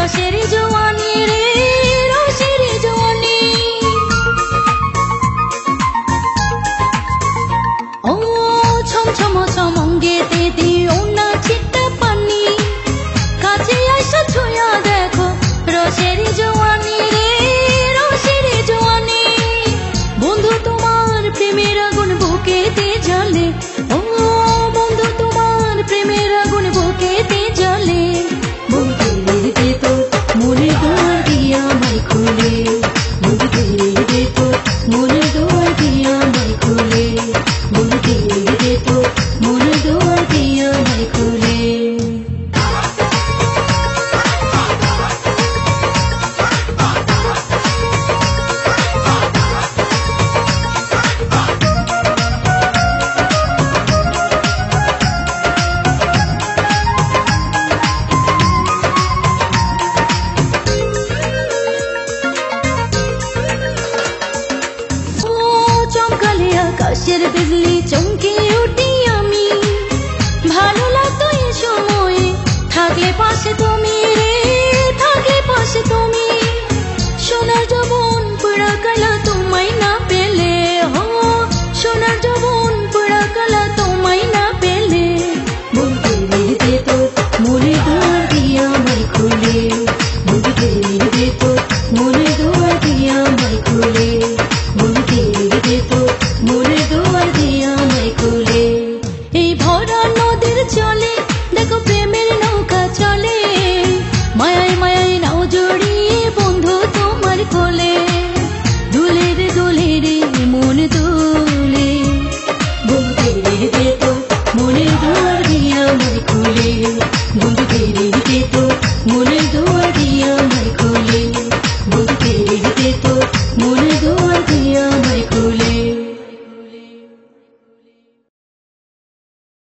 রসের জওয়ানি রে রসের জওয়ানি ও ছমছম ছমঙ্গেতে দিও না ছিটা পানি কাছে আইসা ছুঁয়া দেখো রসের জওয়ানি রে রসের জওয়ানি বন্ধু তোমার প্রেমের আগুন বুকেতে জ্বলে ও বন্ধু তোমার প্রেমের আগুন বুকেতে জ্বলে বন্ধু দে তো মনে দুয়ার দিয়া আমায় খুলে বন্ধু দে তো মনে দুয়ার দিয়া আমায় খুলে বন্ধু দে তো মনে দুয়ার দিয়া আমায় খুলে আকাশের বিজলি চমকে উঠি আমি ভালো লাগতো এই সময়ে থাকলে পাশে তুমি রে থাকলে পাশে তুমি সোনার যৌবন পুরা কালা তোমায় না পেলে হো সোনার যৌবন পুরা কালা তোমায় না পেলে বলতে দে তো মনে দুয়ার দিয়া আমায় খুলে বলতে দে তো মনে দুয়ার দিয়া আমায় খুলে বলতে দে তো মনে দুয়ার দিয়া আমায় খুলে এই ভরা নদীর চলে দেখো প্রেমের নৌকা চলে মায়ায় মায়ায় নাও জড়িয়ে বন্ধু তোমার কোলে দুলে রে মন দুলে বলতে দে তো মনে দুয়ার দিয়া আমায় খুলে বলতে দে তো মনে